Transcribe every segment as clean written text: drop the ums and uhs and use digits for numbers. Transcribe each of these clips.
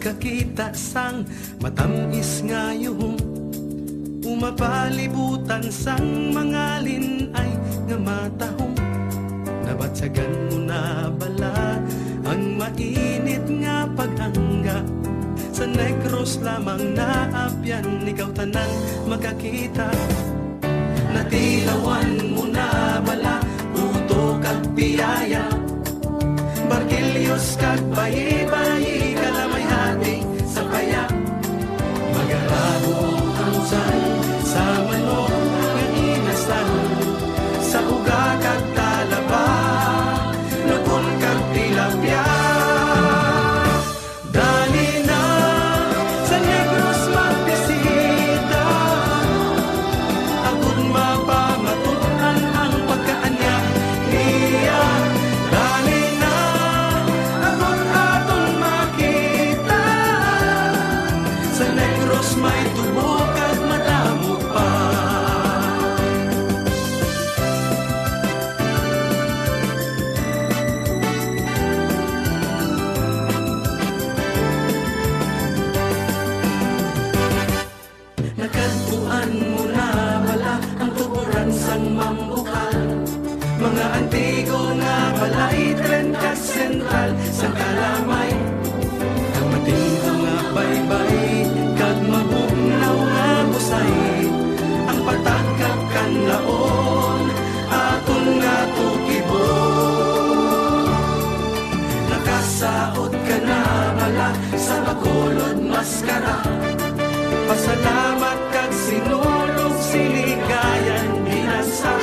pagkakita sang matamis ngayon, umapalibutan sang mangalin ay nga matahong. Nabatsagan mo na bala ang mainit nga paghangga, sa Negros lamang naapyan, ikaw tanang makakita. Natilawan mo na bala puto kag biyaya, Barkilios kag bayi-bayi, kalamay hati sa paya. Magarabo ang usan sa manok nga inasal, sa uga kag talaba, nukon kag tilapia. Dali na sa Negros magbisita, agud mapamatuan ang pagkaanya niya. Dali na agud aton makita, sa Negros may tubok at madamo pa. Nakantuan mo na bala ang tuburan sang mambukal, mga antigo nga balay tren kag sentral sa kalamay. Ang matingo nga baybay kag mabugnaw nga busay, ang patag kag kanlaon aton nga tukibo. Nakasaot ka na bala sa Bacolod maskara, pasalamat kag sinulog siligayan binasa.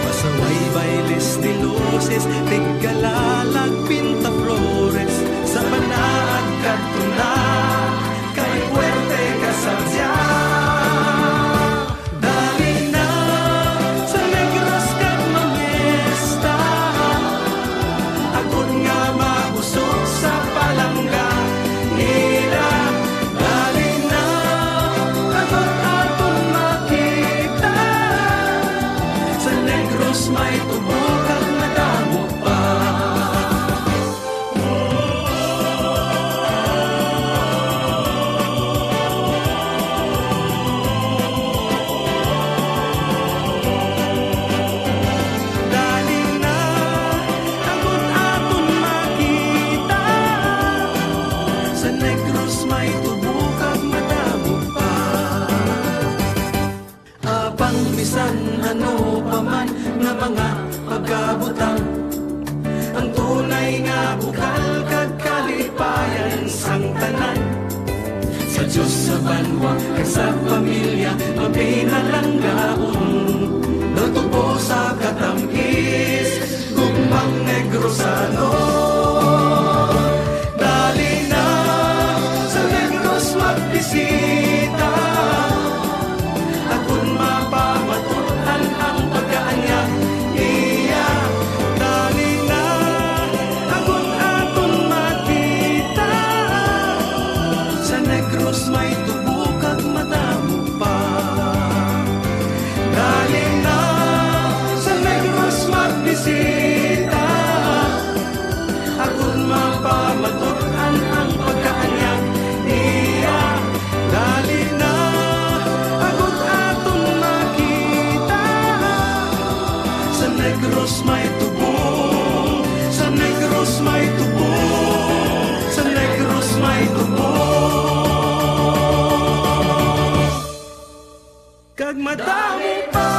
Pasaway bailes ni luces, tigalalag pinta flores, sa manaag kag tuna kay puwerte kasabsya. Dali na sa Negros kag mamesta, agud nga mausog sa palangga nila. Dali na agud aton makita, sa Negros may tubok at madamo pa. Dali na agud aton makita, sa Negros may tubok at madamo pa. Apang bisan ano pa man nga mga pagkabutang, ang tunay nga bukal kag kalipayan sang tanan. Sa Diyos sa banwa kag sa pamilya mapinalanggaon, natubo sa katamis gugmang Negrosano. Dali na sa Negros magbisita, agud mapamatuan ang pagkaanya niya. Dali na agud aton makita, sa Negros may tubok at madamo pa. Dali na sa Negros magbisita, agud mapamatuan ang pagkaanya niya. Dali na agud aton makita, sa Negros may tubok, sa Negros may tubok, sa Negros may tubok kag madamo pa.